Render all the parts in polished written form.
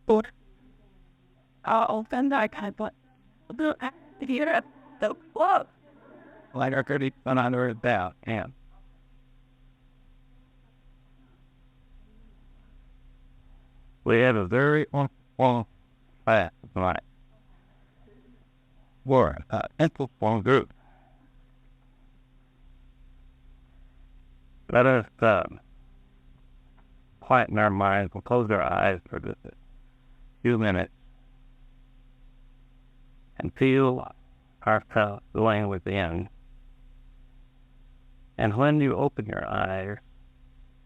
I'll open that kind of here the book. Like our 3,100 about, yeah. We had a very long class tonight. We're an influential group. Let us quieten our minds. We'll close our eyes for just a few minutes and feel ourselves going within. And when you open your eyes,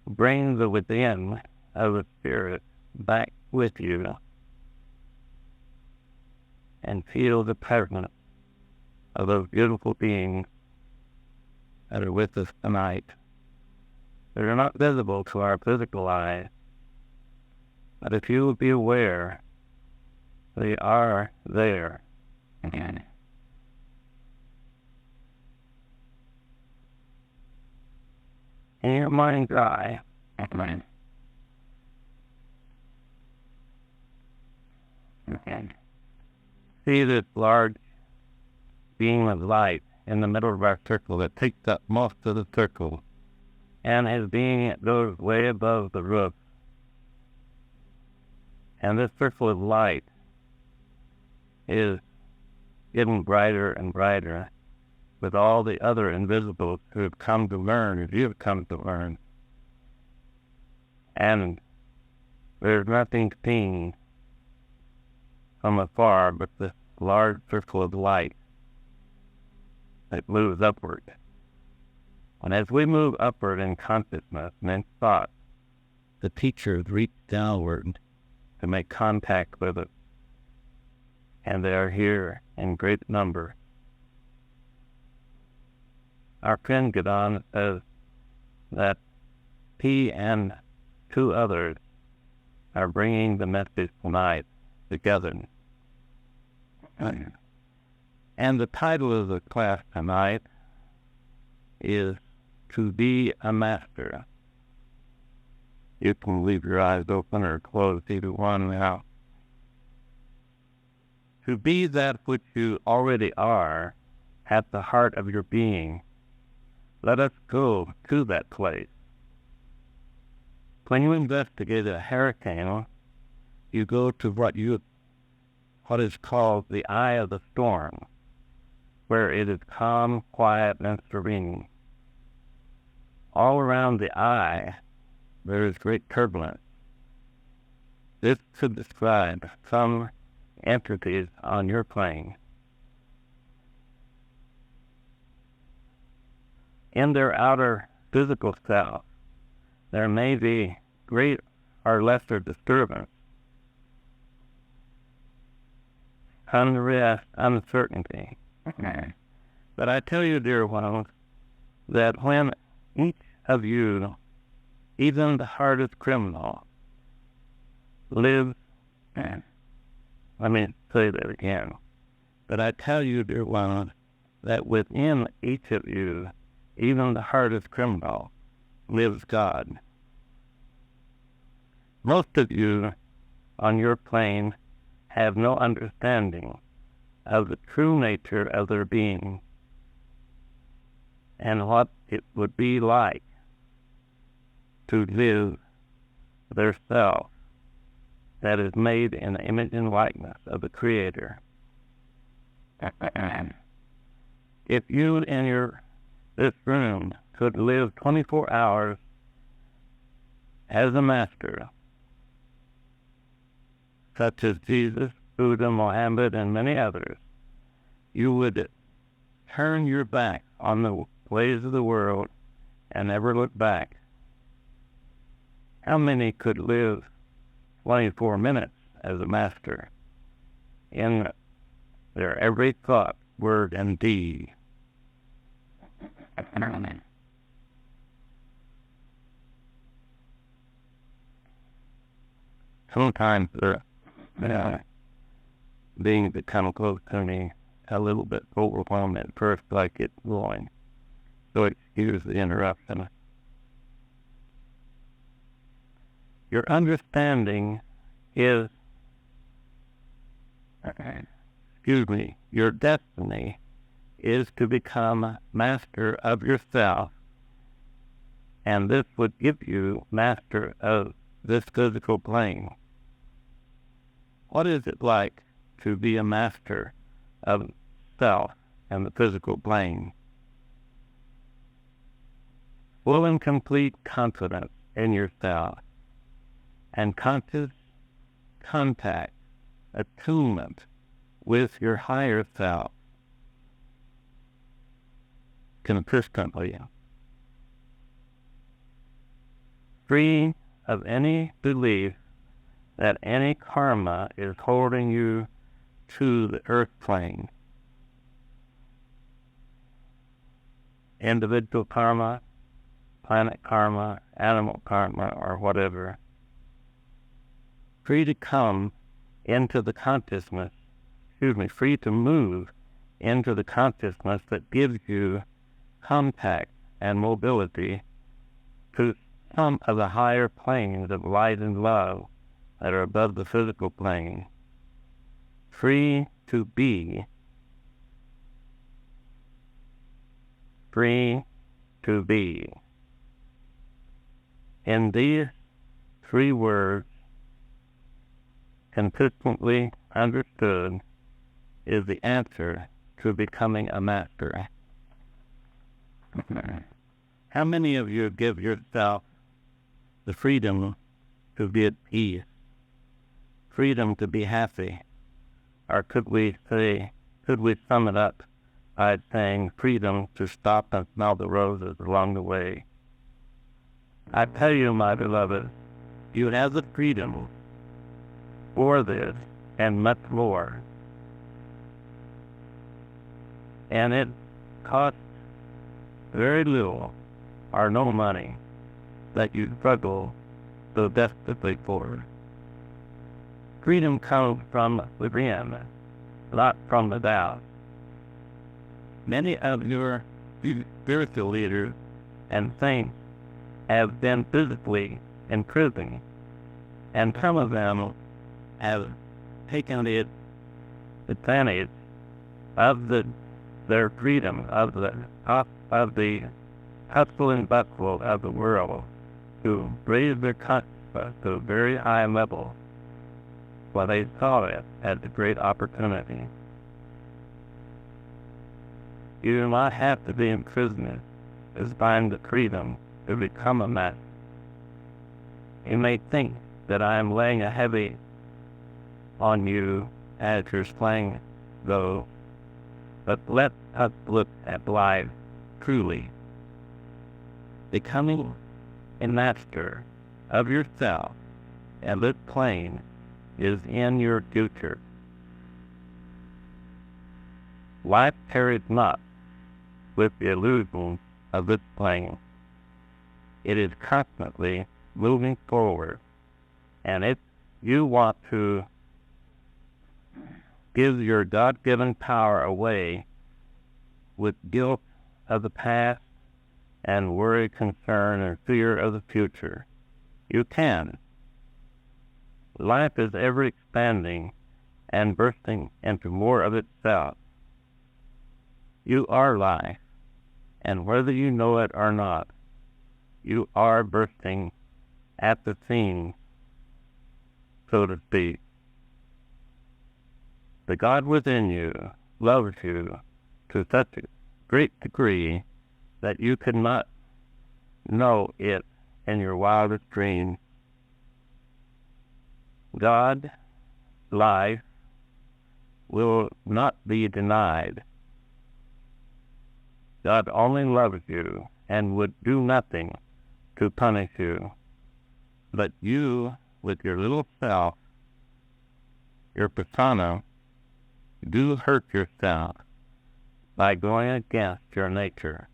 bring the within of the spirit back with you and feel the presence of those beautiful beings that are with us tonight. They are not visible to our physical eye, but if you will be aware, they are there. Again. In your mind's eye, see this large beam of light in the middle of our circle that takes up most of the circle, and his being goes way above the roof. And this circle of light is getting brighter and brighter with all the other invisibles who have come to learn, as you have come to learn. And there's nothing seen from afar but this large circle of light that moves upward. And as we move upward in consciousness and in thought, the teachers reach downward to make contact with it. And they are here in great number. Our friend Gadon says that he and two others are bringing the message tonight together. And the title of the class tonight is To Be a Master. You can leave your eyes open or close, either one now. To be that which you already are at the heart of your being. Let us go to that place. When you investigate a hurricane, you go to what is called the eye of the storm, where it is calm, quiet, and serene. All around the eye, there is great turbulence. This could describe some entities on your plane. In their outer physical self, there may be great or lesser disturbance, unrest, uncertainty. But I tell you, dear ones, that when each of you, even the hardest criminal, lives, let me say that again, but I tell you, dear ones, that within each of you, even the hardest criminal, lives God. Most of you on your plane have no understanding of the true nature of their being and what it would be like to live their self that is made in the image and likeness of the Creator. If you in this room could live 24 hours as a master, such as Jesus, Buddha, Mohammed, and many others, you would turn your back on the ways of the world and never look back. How many could live 24 minutes as a master in their every thought, word, and deed? Sometimes being become close to me a little bit overwhelmed at first, like it's going. So excuse the interruption. Your understanding is your destiny is to become master of yourself, and this would give you master of this physical plane. What is it like to be a master of self and the physical plane? Full and complete confidence in yourself and conscious contact, attunement with your higher self consistently. Free of any belief that any karma is holding you to the earth plane. Individual karma, planet karma, animal karma, or whatever. Free to come into the consciousness, free to move into the consciousness that gives you contact and mobility to some of the higher planes of light and love that are above the physical plane. Free to be. Free to be. In these three words, consistently understood, is the answer to becoming a master. How many of you give yourself the freedom to be at peace, freedom to be happy? Or could we sum it up by saying freedom to stop and smell the roses along the way? I tell you, my beloved, you have the freedom for this and much more. And it costs very little or no money that you struggle so desperately for. Freedom comes from within, not from without. Many of your spiritual leaders and saints have been physically imprisoned, and some of them have taken advantage of their freedom, of the hustle and bustle of the world, to raise their consciousness to a very high level, while they saw it as a great opportunity. You do not have to be imprisoned to find the freedom to become a master. You may think that I am laying a heavy on you as you're playing though, but let us look at life truly. Becoming a master of yourself and this plane is in your future. Life carries not with the illusion of this plane. It is constantly moving forward, and if you want to give your God-given power away with guilt of the past and worry, concern, and fear of the future, you can. Life is ever expanding and bursting into more of itself. You are life, and whether you know it or not, you are bursting at the seams, so to speak. The God within you loves you to such a great degree that you could not know it in your wildest dreams. God, life, will not be denied. God only loves you and would do nothing to punish you. But you, with your little self, your persona, do hurt yourself by going against your nature.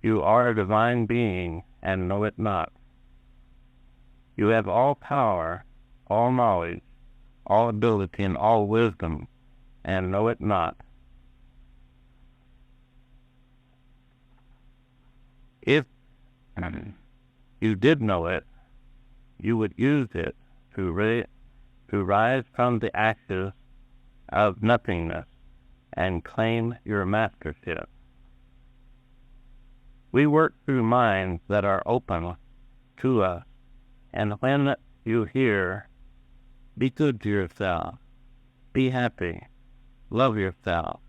You are a divine being and know it not. You have all power, all knowledge, all ability, and all wisdom, and know it not. If you did know it, you would use it to to rise from the ashes of nothingness and claim your mastership. We work through minds that are open to us, and when you hear, be good to yourself, be happy, love yourself,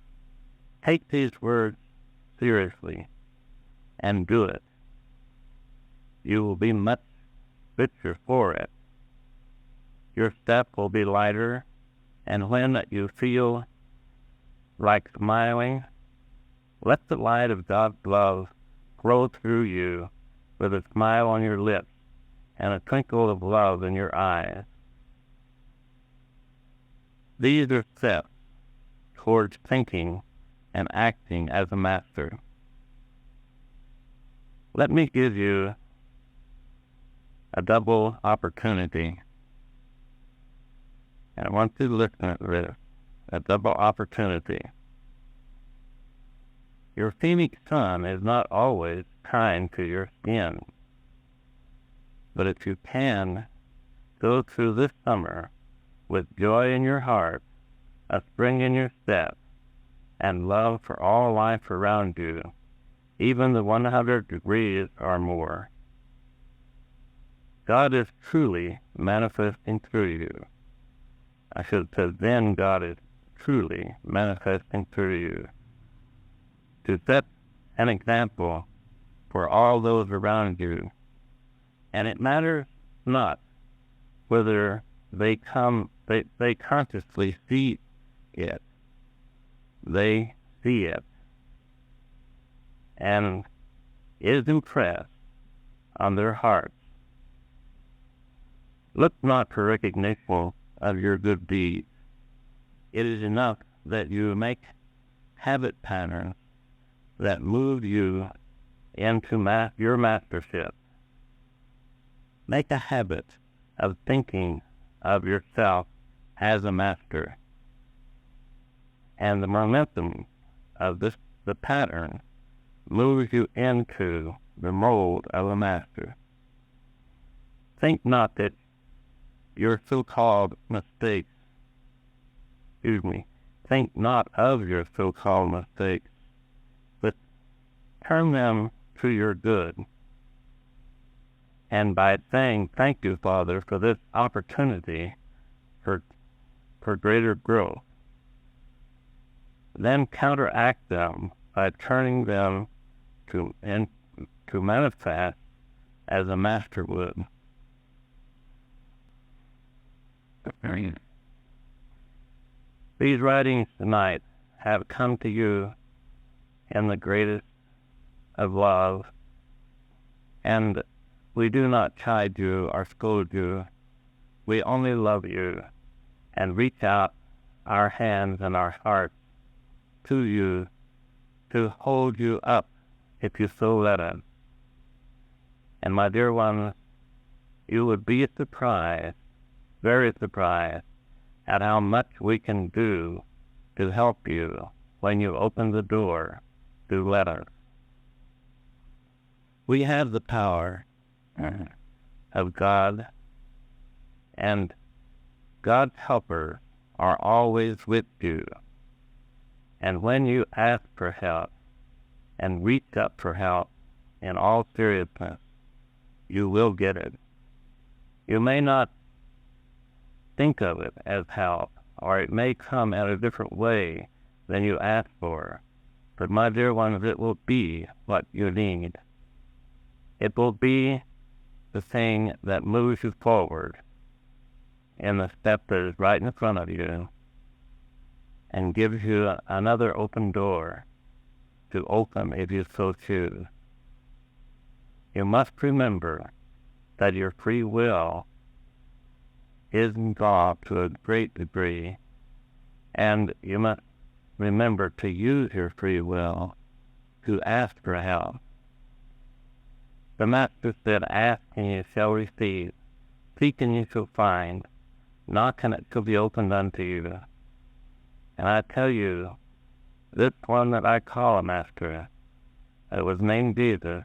take these words seriously and do it. You will be much richer for it. Your step will be lighter, and when you feel like smiling, let the light of God's love flow through you with a smile on your lips and a twinkle of love in your eyes. These are steps towards thinking and acting as a master. Let me give you a double opportunity. And I want you to listen to this, a double opportunity. Your phoenix sun is not always kind to your skin. But if you can go through this summer with joy in your heart, a spring in your step, and love for all life around you, even the 100 degrees or more, God is truly manifesting through you. I should say, then God is truly manifesting through you to set an example for all those around you. And it matters not whether they consciously see it. They see it and is impressed on their hearts. Look not for recognition of your good deeds. It is enough that you make habit patterns that move you into your mastership. Make a habit of thinking of yourself as a master. And the momentum of the pattern moves you into the mold of a master. Think not that your so-called mistakes, think not of your so-called mistakes, but turn them to your good. And by saying, thank you, Father, for this opportunity for greater growth, then counteract them by turning them to manifest as a master would. These writings tonight have come to you in the greatest of love, and we do not chide you or scold you. We only love you and reach out our hands and our hearts to you to hold you up if you so let us. And my dear ones, you would be surprised, very surprised, at how much we can do to help you when you open the door to let us. We have the power of God, and God's helpers are always with you. And when you ask for help and reach up for help in all seriousness, you will get it. You may not think of it as help, or it may come in a different way than you ask for, but my dear ones, it will be what you need. It will be the thing that moves you forward in the step that is right in front of you and gives you another open door to open if you so choose. You must remember that your free will is involved to a great degree, and you must remember to use your free will to ask for help. The Master said, ask and you shall receive, seek and you shall find, knock and it shall be opened unto you. And I tell you, this one that I call a master, that was named Jesus,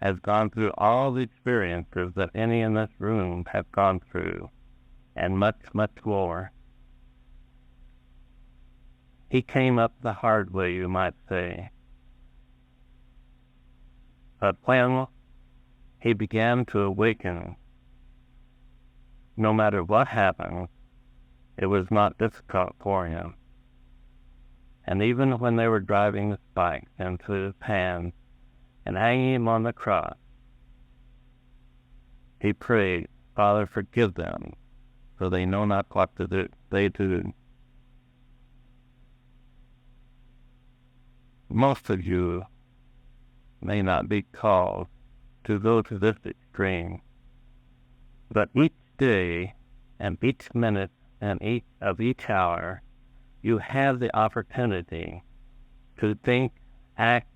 has gone through all the experiences that any in this room have gone through. and much, much more. He came up the hard way, you might say. But when he began to awaken, no matter what happened, it was not difficult for him. And even when they were driving the spikes into his hands and hanging him on the cross, he prayed, Father, forgive them, for they know not what they do. Most of you may not be called to go to this extreme, but each day and each minute and each hour, you have the opportunity to think, act,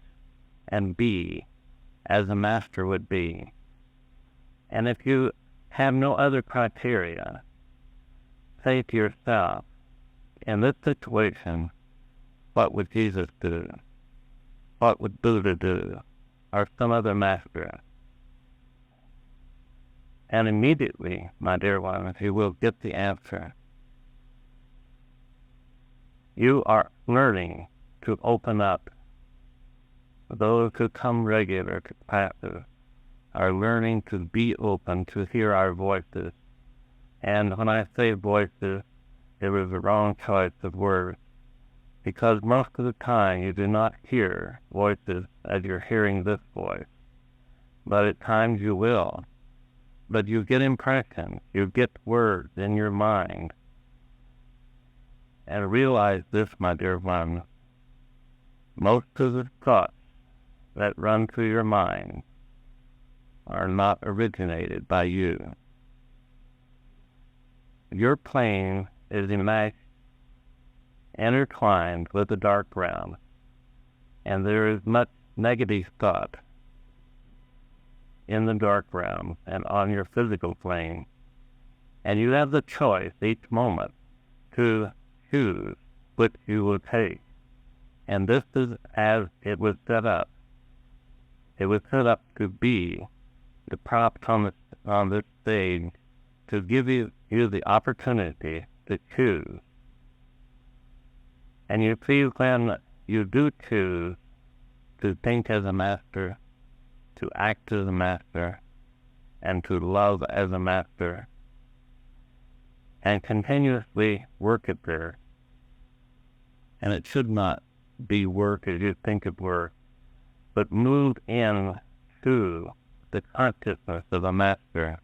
and be as a master would be. And if you have no other criteria, say to yourself, in this situation, what would Jesus do? What would Buddha do? Or some other master? And immediately, my dear one, you will get the answer. You are learning to open up. Those who come regular to practice are learning to be open to hear our voices. And when I say voices, it was the wrong choice of words, because most of the time you do not hear voices as you're hearing this voice, but at times you will. But you get impressions, you get words in your mind. And realize this, my dear one, most of the thoughts that run through your mind are not originated by you. Your plane is enmeshed, intertwined with the dark realm, and there is much negative thought in the dark realm and on your physical plane, and you have the choice each moment to choose which you will take. And this is as it was set up. It was set up to be the props on this stage to give you the opportunity to choose. And you see, when you do choose to think as a master, to act as a master, and to love as a master, and continuously work at there. And it should not be work as you think of work, but move in to the consciousness of a master,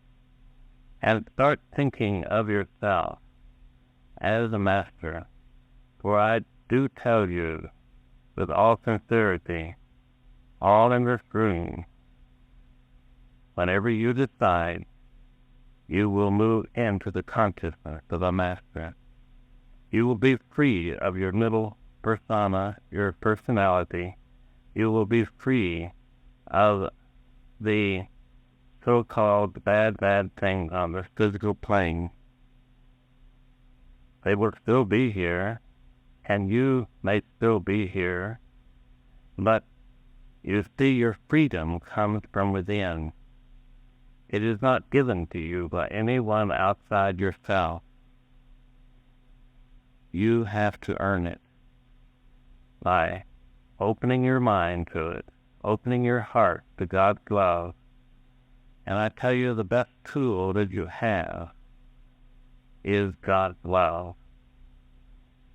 and start thinking of yourself as a master. For I do tell you, with all sincerity, all in this room, whenever you decide, you will move into the consciousness of a master. You will be free of your little persona, your personality. You will be free of the so-called bad things on this physical plane. They will still be here, and you may still be here, but you see, your freedom comes from within. It is not given to you by anyone outside yourself. You have to earn it by opening your mind to it, opening your heart to God's love. And I tell you, the best tool that you have is God's love.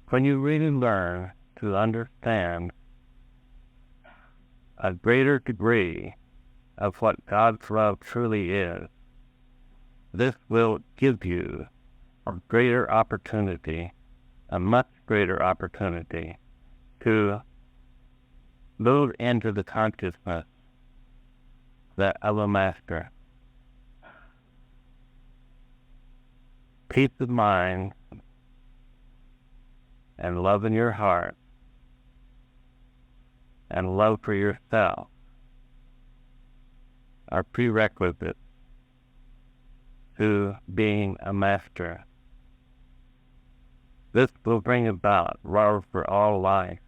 When you really learn to understand a greater degree of what God's love truly is, this will give you a greater opportunity, a much greater opportunity to move into the consciousness of a master. Peace of mind and love in your heart and love for yourself are prerequisites to being a master. This will bring about love for all life,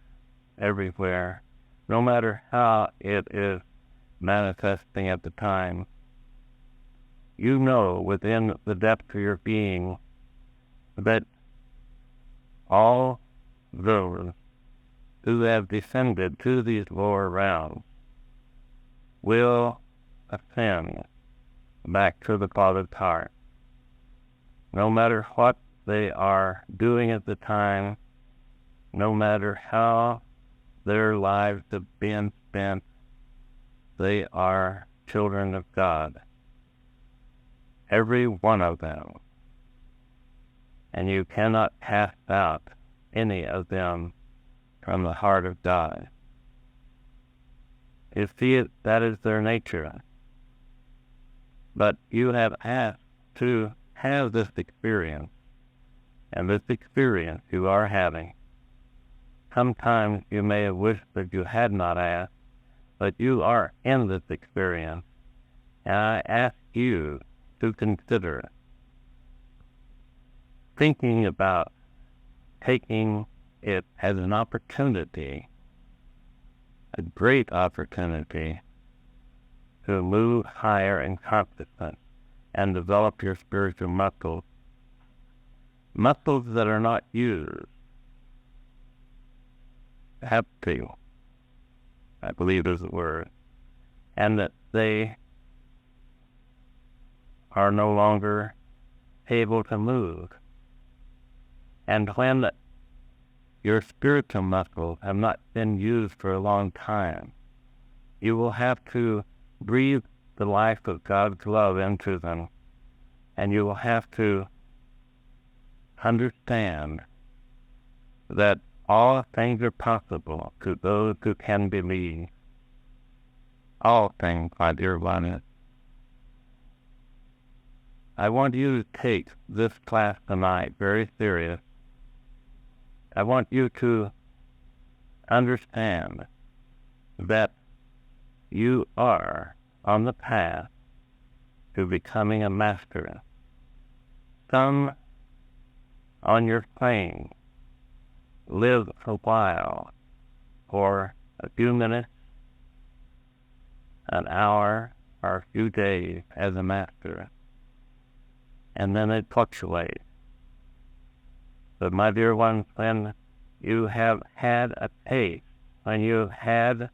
everywhere, no matter how it is manifesting at the time. You know within the depth of your being that all those who have descended to these lower realms will ascend back to the Father's heart. No matter what they are doing at the time, no matter how their lives have been spent, they are children of God. Every one of them. And you cannot cast out any of them from the heart of God. You see, that is their nature. But you have asked to have this experience, and this experience you are having. Sometimes you may have wished that you had not asked, but you are in this experience, and I ask you to consider thinking about taking it as an opportunity, a great opportunity, to move higher in consciousness and develop your spiritual muscles that are not used. Have to, I believe is the word, and that they are no longer able to move. And when your spiritual muscles have not been used for a long time, you will have to breathe the life of God's love into them, and you will have to understand that all things are possible to those who can believe. All things, my dear one. I want you to take this class tonight very serious. I want you to understand that you are on the path to becoming a master. Some on your plane live a while, for a few minutes, an hour, or a few days as a master, and then it fluctuates. But my dear ones, when you have had a taste, when you had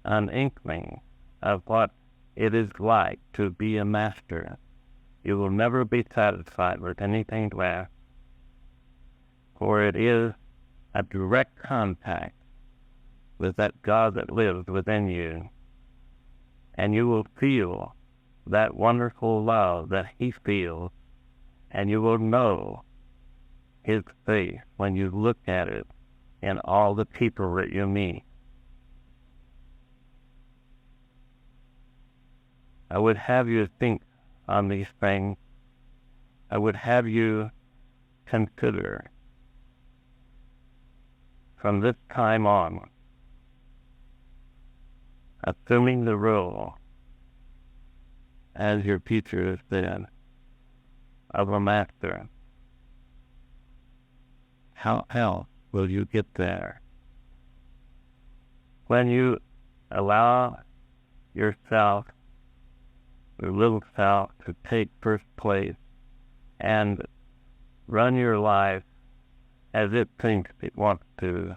an inkling of what it is like to be a master, you will never be satisfied with anything less, for it is a direct contact with that God that lives within you, and you will feel that wonderful love that He feels, and you will know His face when you look at it in all the people that you meet. I would have you think on these things. I would have you consider from this time on, assuming the role, as your teacher has said, of a master. How else will you get there? When you allow yourself, your little self, to take first place and run your life as it thinks it wants to,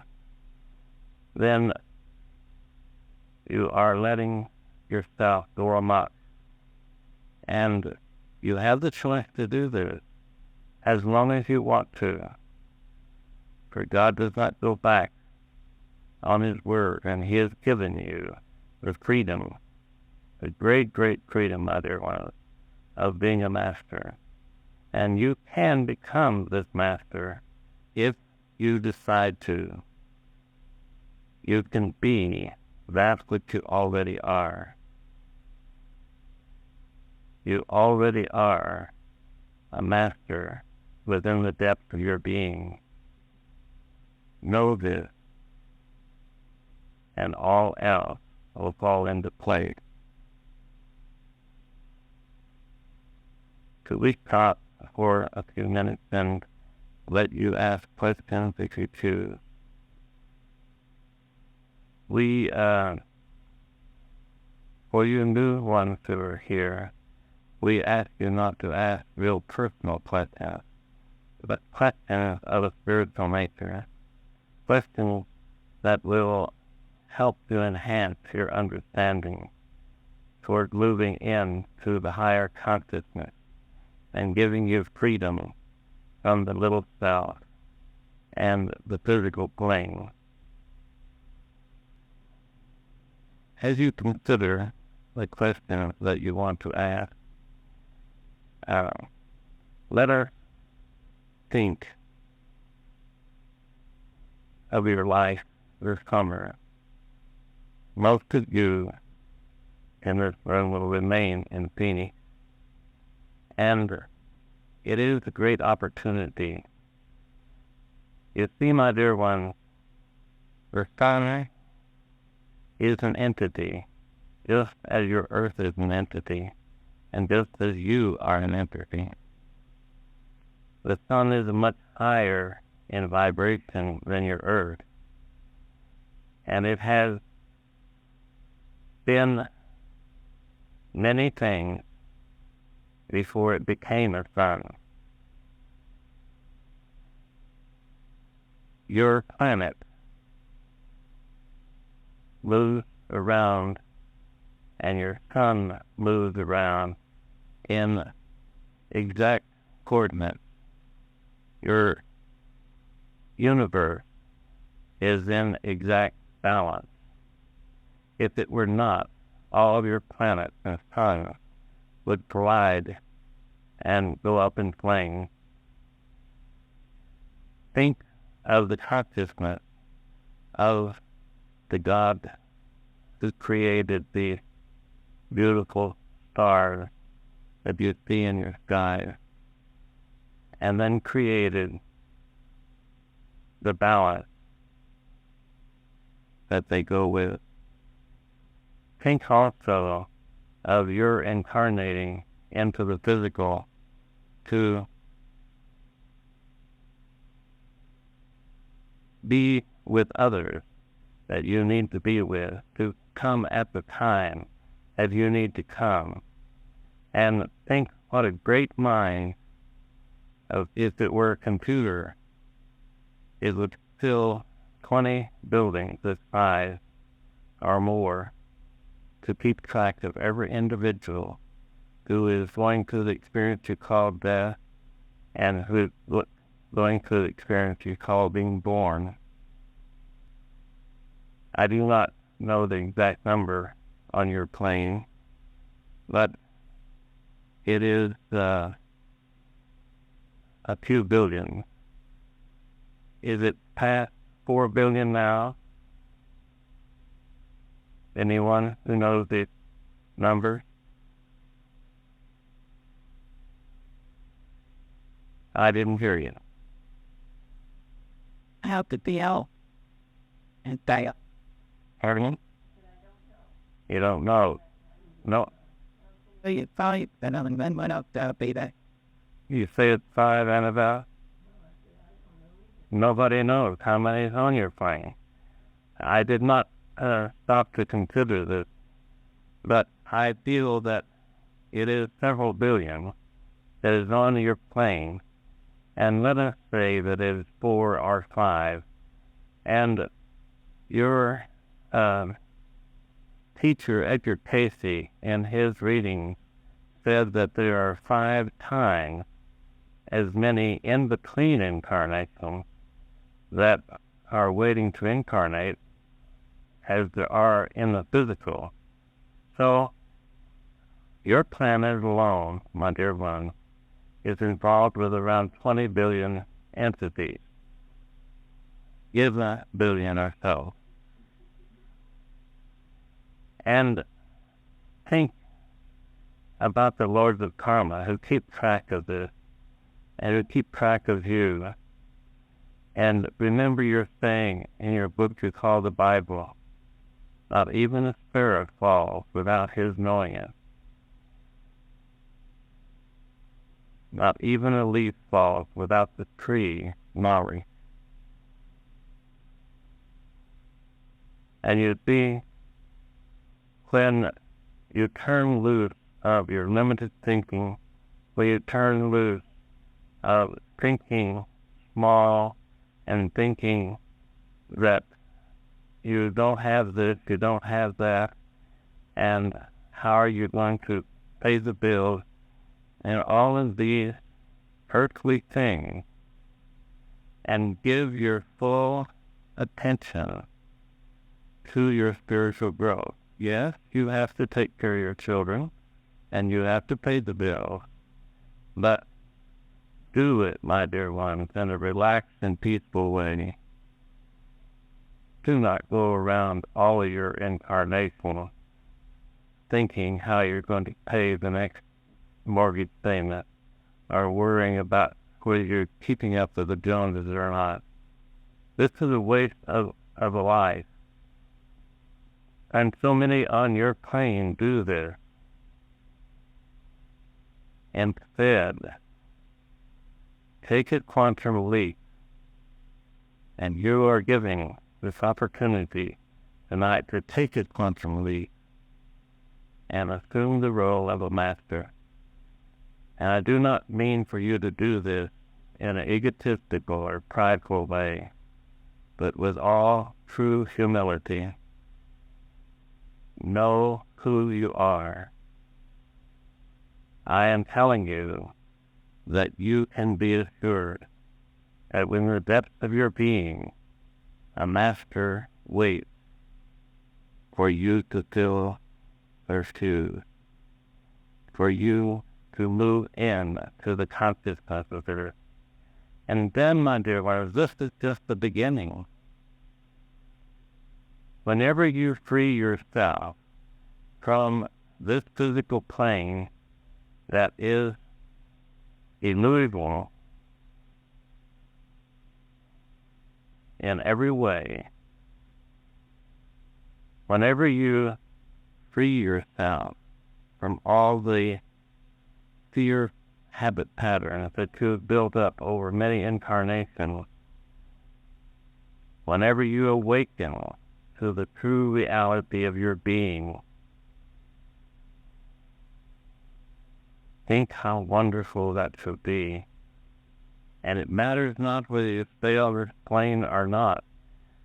then you are letting yourself go amok. And you have the choice to do this as long as you want to. For God does not go back on His word, and He has given you the freedom, the great, great freedom, my dear ones, of being a master. And you can become this master if you decide to. You can be that which you already are. You already are a master within the depth of your being. Know this, and all else will fall into place. Could we stop for a few minutes and let you ask questions if you choose? We, for you new ones who are here, we ask you not to ask real personal questions, but questions of a spiritual nature, questions that will help to enhance your understanding toward moving into the higher consciousness and giving you freedom from the little self and the physical plane. As you consider the question that you want to ask, let us think of your life this summer. Most of you in this room will remain in Phoenix, and it is a great opportunity. You see, my dear one, the sun is an entity, just as your earth is an entity, and just as you are an entity. The sun is much higher in vibration than your earth, and it has been many things before it became a sun. Your planet moves around, and your sun moves around in exact coordinates. Your universe is in exact balance. If it were not, all of your planets and suns would collide and go up in flames. Think of the consciousness of the God who created the beautiful stars that you see in your sky, and then created the balance that they go with. Think also of your incarnating into the physical to be with others that you need to be with, to come at the time that you need to come. And think what a great mind, if it were a computer, it would fill 20 buildings this size or more to keep track of every individual who is going through the experience you call death and who is going through the experience you call being born. I do not know the exact number on your plane, but it is a few billion. Is it past 4 billion now? Anyone who knows the number? I didn't hear you. How to be out and die. Pardon? You don't know. No. You say it's 5 and about? Nobody knows how many is on your plane. I did not stop to consider this, but I feel that it is several billion that is on your plane, and let us say that it is 4 or 5, and your teacher, Edgar Casey, in his reading, said that there are 5 times as many in-between incarnations that are waiting to incarnate as there are in the physical. So, your planet alone, my dear one, is involved with around 20 billion entities. Give a billion or so. And think about the lords of karma who keep track of this and who keep track of you. And remember your saying in your book you call the Bible, not even a sparrow falls without his knowing it. Not even a leaf falls without the tree knowing. And you see, when you turn loose of your limited thinking, when you turn loose of thinking small and thinking that you don't have this, you don't have that, and how are you going to pay the bills, and all of these earthly things, and give your full attention to your spiritual growth. Yes, you have to take care of your children, and you have to pay the bills, but do it, my dear ones, in a relaxed and peaceful way. Do not go around all of your incarnation thinking how you're going to pay the next mortgage payment, or worrying about whether you're keeping up with the Joneses or not. This is a waste of a life. And so many on your plane do this. Instead, take a quantum leap, and you are giving this opportunity tonight to take a quantum leap and assume the role of a master. And I do not mean for you to do this in an egotistical or prideful way, but with all true humility. Know who you are. I am telling you that you can be assured that in the depths of your being, a master waits for you to fill their shoes, for you to move in to the consciousness of earth. And then, my dear ones, this is just the beginning. Whenever you free yourself from this physical plane that is illusional in every way, whenever you free yourself from all the fear habit patterns that you've built up over many incarnations, whenever you awaken to the true reality of your being, think how wonderful that should be. And it matters not whether you stay on this plane or not,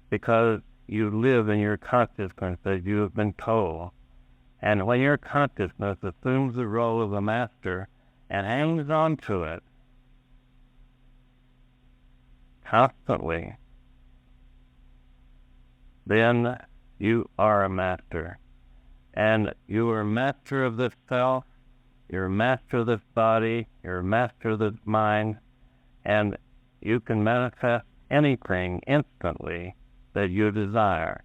because you live in your consciousness as you have been told. And when your consciousness assumes the role of a master and hangs on to it constantly, then you are a master. And you are a master of this self, you're a master of this body, you're a master of this mind, and you can manifest anything instantly that you desire.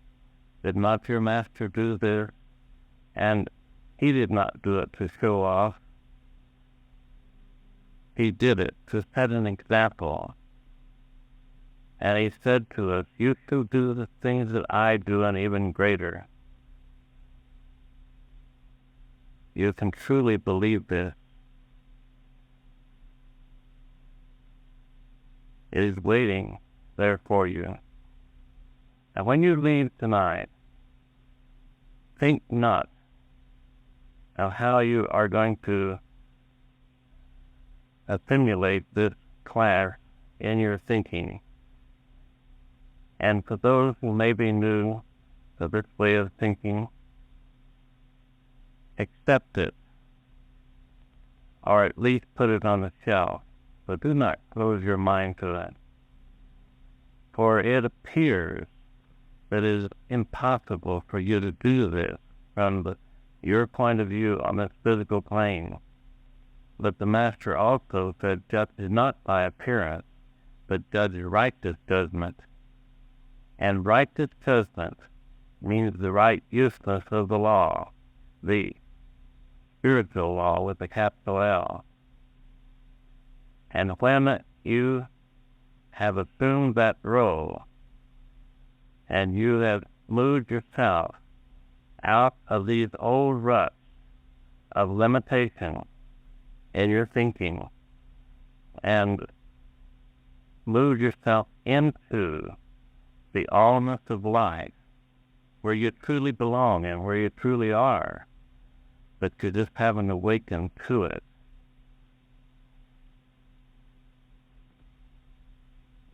Did not your master do this? And he did not do it to show off. He did it to set an example. And he said to us, you shall do the things that I do and even greater. You can truly believe this. It is waiting there for you. And when you leave tonight, think not of how you are going to assimilate this class in your thinking. And for those who may be new to this way of thinking, accept it, or at least put it on the shelf, but do not close your mind to it. For it appears that it is impossible for you to do this from your point of view on this physical plane. But the Master also said, judge not by appearance, but judge righteous judgment. And righteous judgment means the right useness of the law, the spiritual law with a capital L. And when you have assumed that role, and you have moved yourself out of these old ruts of limitation in your thinking, and moved yourself into the allness of life, where you truly belong and where you truly are, but you just haven't awakened to it.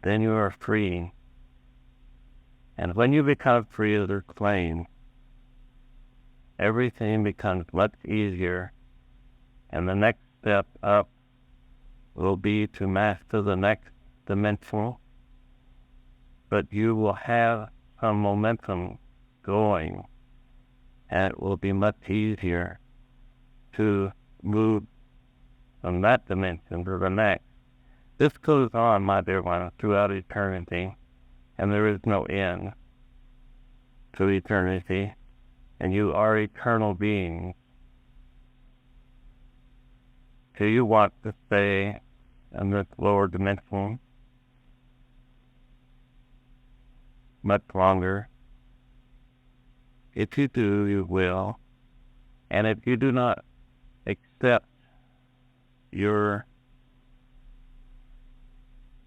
then you are free. And when you become free as a flame, everything becomes much easier, and the next step up will be to master the next dimension, but you will have some momentum going, and it will be much easier to move from that dimension to the next. This goes on, my dear one, throughout eternity, and there is no end to eternity, and you are eternal beings. Do you want to stay in this lower dimension much longer? If you do, you will. And if you do not accept your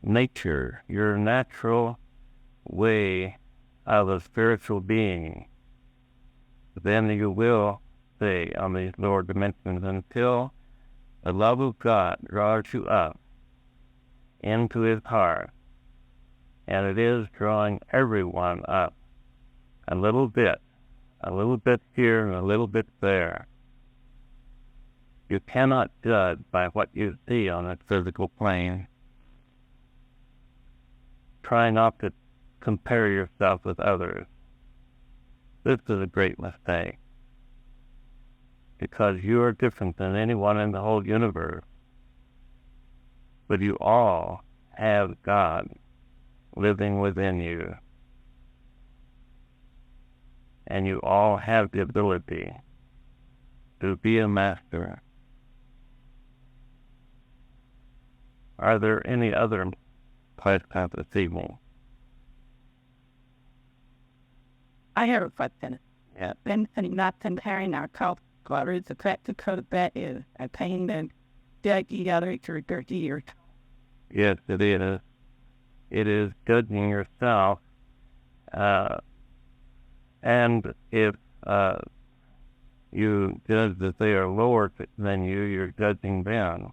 nature, your natural way of a spiritual being, then you will stay on these lower dimensions until the love of God draws you up into His heart. And it is drawing everyone up a little bit here and a little bit there. You cannot judge by what you see on a physical plane. Try not to compare yourself with others. This is a great mistake, because you are different than anyone in the whole universe. But you all have God living within you. And you all have the ability to be a master. Are there any other questions this evening? I have a question. Yeah. Then not comparing our colors, the practical that is a pain that the other to 30 years. Yes, it is. It is judging yourself. And if you judge that they are lower than you, you're judging them.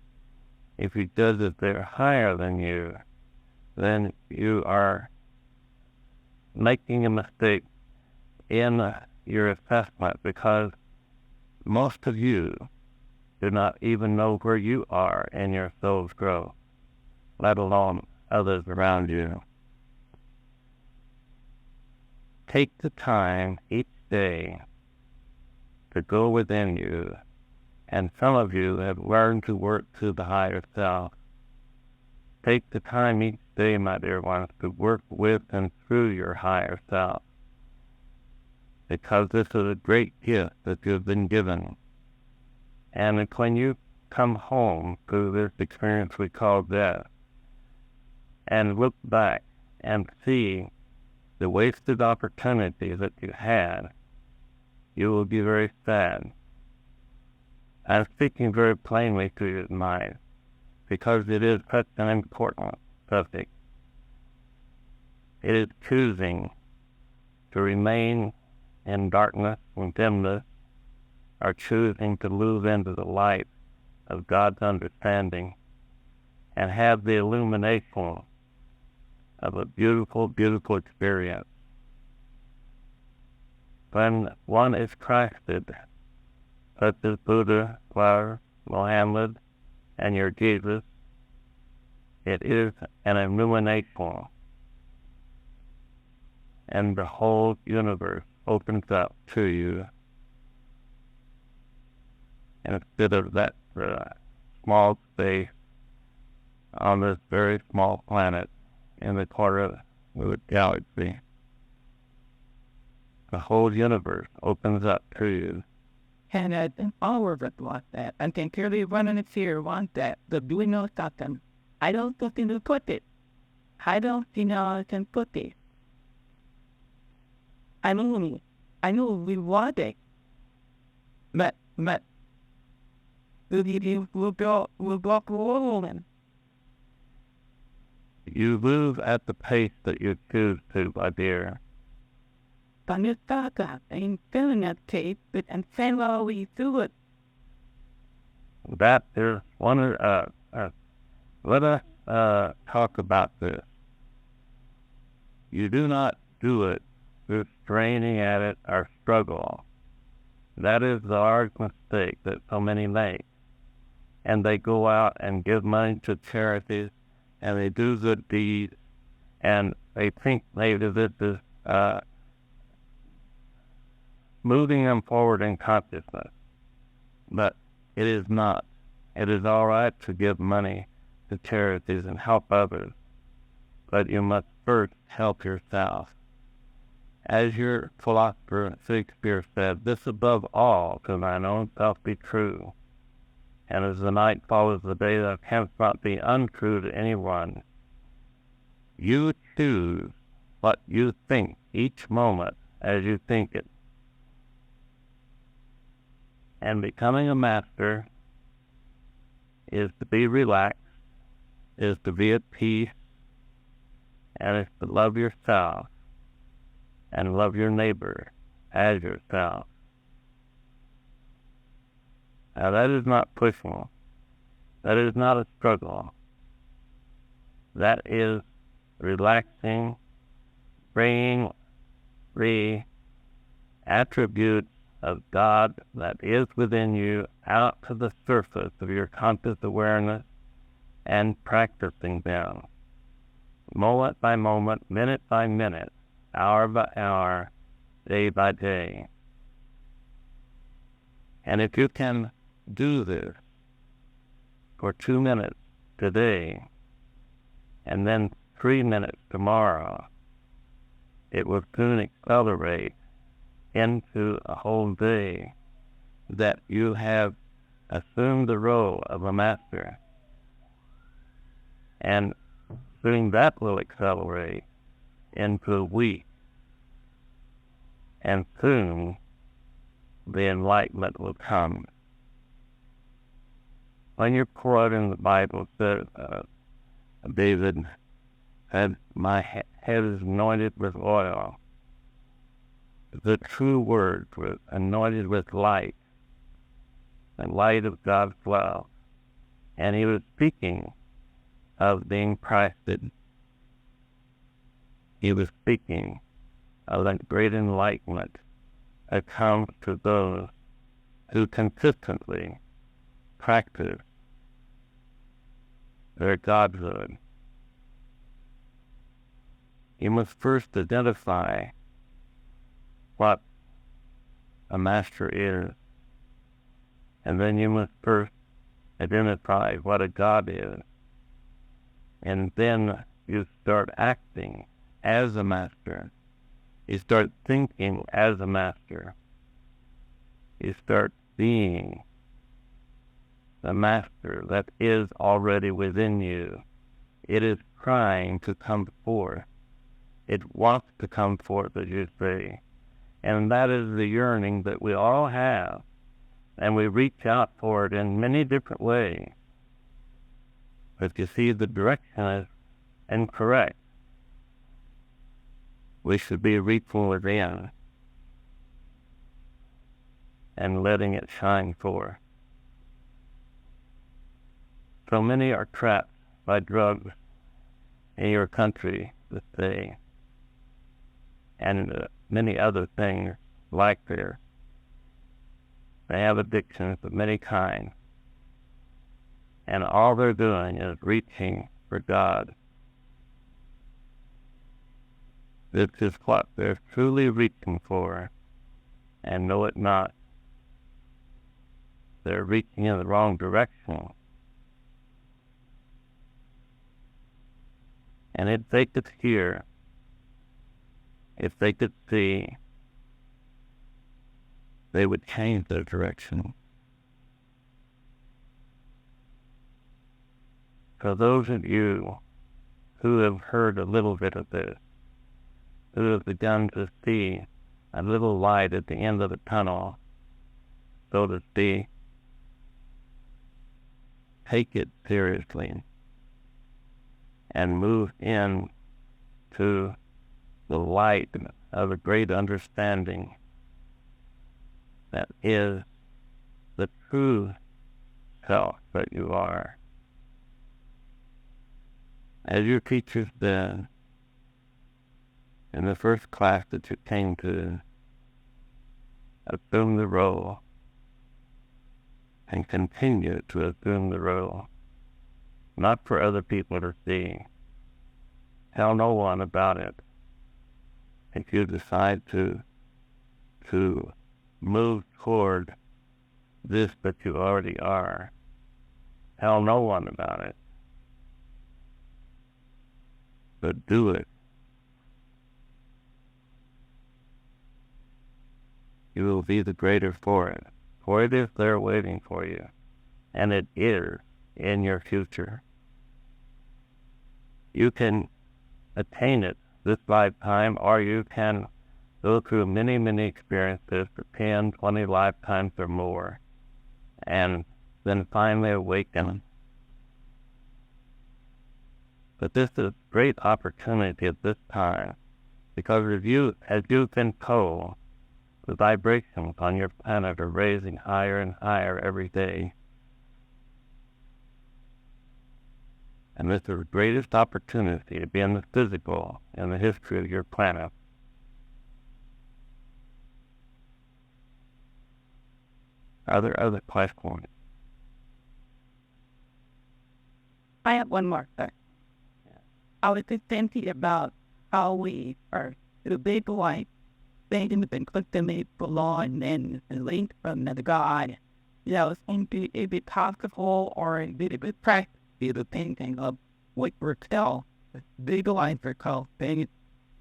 If you judge that they're higher than you, then you are making a mistake in your assessment, because most of you do not even know where you are in your soul's growth, let alone others around you. Take the time each day to go within you, and some of you have learned to work through the higher self. Take the time each day, my dear ones, to work with and through your higher self, because this is a great gift that you've been given. And it's when you come home through this experience we call death, and look back and see the wasted opportunity that you had, you will be very sad. I'm speaking very plainly to your mind, because it is such an important subject. It is choosing to remain in darkness and dimness, or choosing to move into the light of God's understanding and have the illumination of a beautiful, beautiful experience. When one is Christed, such as Buddha, Flower, Mohammed, and your Jesus, it is an illumination, and the whole universe opens up to you. And instead of that small space on this very small planet in the corner of the galaxy, the whole universe opens up to you. And I think all of us want that. I think everyone in here wants that. But do we know something? I don't think we can put it. I don't think I can put it. I know we want it. But we'll go rolling. You move at the pace that you choose to, my dear. But it's dark out. I ain't feeling that tape, but I'm saying all we do it. That is one let us talk about this. you do not do it through straining at it or struggle. That is the large mistake that so many make. And they go out and give money to charities, and they do good deeds, and they think maybe this is moving them forward in consciousness. But it is not. It is all right to give money to charities and help others, but you must first help yourself. As your philosopher Shakespeare said, this above all to thine own self be true. And as the night follows the day, thou canst not be untrue to anyone. You choose what you think each moment as you think it. And becoming a master is to be relaxed, is to be at peace, and is to love yourself and love your neighbor as yourself. Now that is not pushing. That is not a struggle. That is relaxing, bringing the attributes of God that is within you out to the surface of your conscious awareness and practicing them, moment by moment, minute by minute, hour by hour, day by day. And if you can do this for 2 minutes today, and then 3 minutes tomorrow, it will soon accelerate into a whole day that you have assumed the role of a master. And soon that will accelerate into a week. And soon the enlightenment will come. When you're quoted in the Bible, David said, my head is anointed with oil. The true word was anointed with light, the light of God's love. And he was speaking of being Christed. He was speaking of that great enlightenment that comes to those who consistently practice their godhood. You must first identify what a master is, and then you must first identify what a God is, and then you start acting as a master. You start thinking as a master. You start being the master that is already within you. It is trying to come forth. It wants to come forth, as you say. And that is the yearning that we all have. And we reach out for it in many different ways. But you see, the direction is incorrect. We should be reaching within and letting it shine forth. So many are trapped by drugs in your country this day, and many other things like there. They have addictions of many kinds, and all they're doing is reaching for God. This is what they're truly reaching for, and know it not. They're reaching in the wrong direction. And if they could hear, if they could see, they would change their direction. For those of you who have heard a little bit of this, who have begun to see a little light at the end of the tunnel, so to speak, take it seriously and move in to the light of a great understanding that is the true self that you are. As your teacher said, in the first class that you came to, assume the role and continue to assume the role, not for other people to see. Tell no one about it. If you decide to move toward this that you already are, tell no one about it. But do it. You will be the greater for it. For it is there waiting for you. And it is in your future. You can attain it this lifetime, or you can go through many, many experiences for 10, 20 lifetimes or more, and then finally awaken. But this is a great opportunity at this time, because as you've been told, the vibrations on your planet are raising higher and higher every day. And this is the greatest opportunity to be in the physical in the history of your planet. Are there other questions? I have one more thing. I was just thinking about how we are the big light things have been clicked in the belong and linked from the God. You know, is it possible or is it practice the painting of what we're still visualize for called the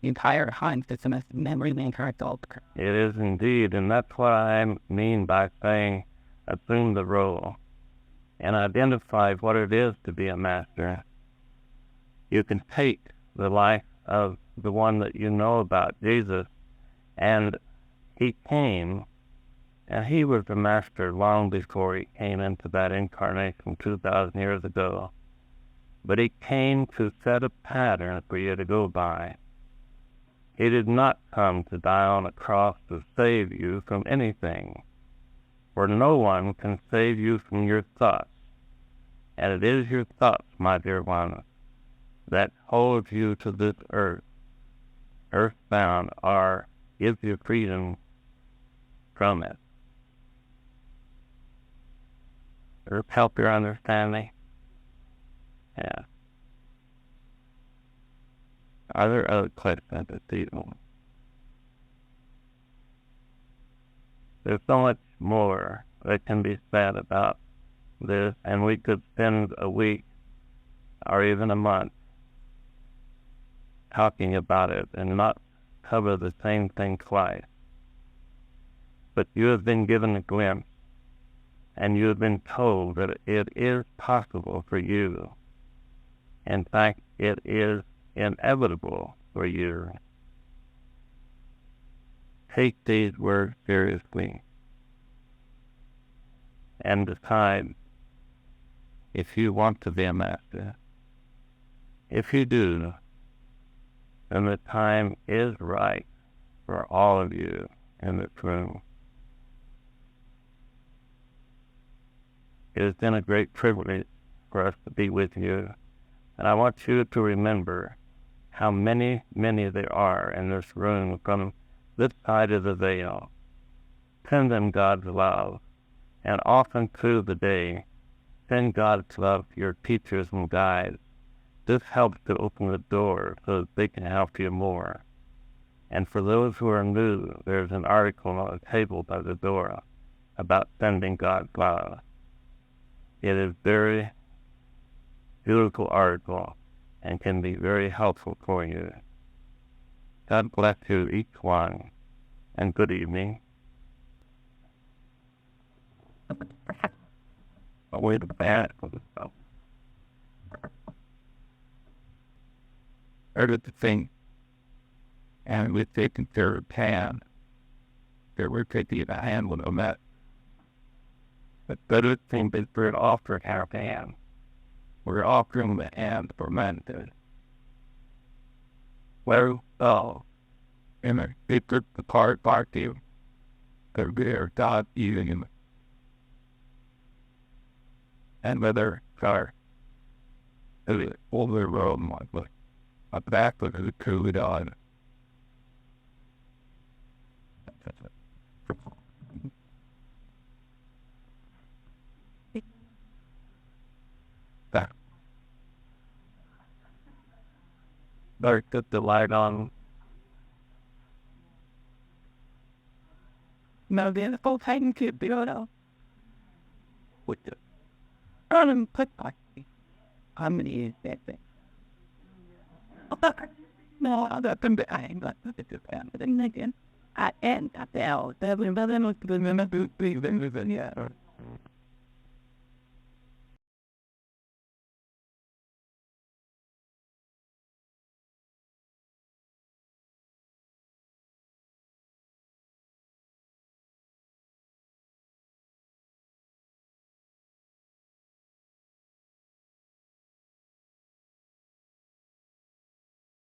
entire hunt system as memory maker adult. It is indeed, and that's what I mean by saying assume the role and identify what it is to be a master. You can take the life of the one that you know about, Jesus, and he came, and he was the master long before he came into that incarnation 2,000 years ago. But he came to set a pattern for you to go by. He did not come to die on a cross to save you from anything, for no one can save you from your thoughts. And it is your thoughts, my dear one, that holds you to this earth. Earthbound, or gives you freedom from it. Does it help your understanding? Yeah. Are there other questions that you? There's so much more that can be said about this, and we could spend a week or even a month talking about it and not cover the same thing twice. But you have been given a glimpse, and you have been told that it is possible for you. In fact, it is inevitable for you. Take these words seriously and decide if you want to be a master. If you do, then the time is right for all of you in this room. It has been a great privilege for us to be with you, and I want you to remember how many there are in this room from this side of the veil. Send them God's love, and often through the day, send God's love to your teachers and guides. This helps to open the door so that they can help you more. And for those who are new, there's an article on the table by the door about sending God's love. It is a very beautiful article and can be very helpful for you. God bless you, each one, and good evening. Wait a minute. Heard the thing, and we're taking care of hand. We're taking a hand with a met. But better thing is we're offering our hand. We're offering the hand for men. Well, in a secret part party, they're there, God eating him. And whether car, all the world, a back of the COVID on, Back. Better put the light on. Now then, the full time could be out. With the Put back. How many is that thing? No, other than the I ain't got the family again. I end at the L. The women was the women who be yeah.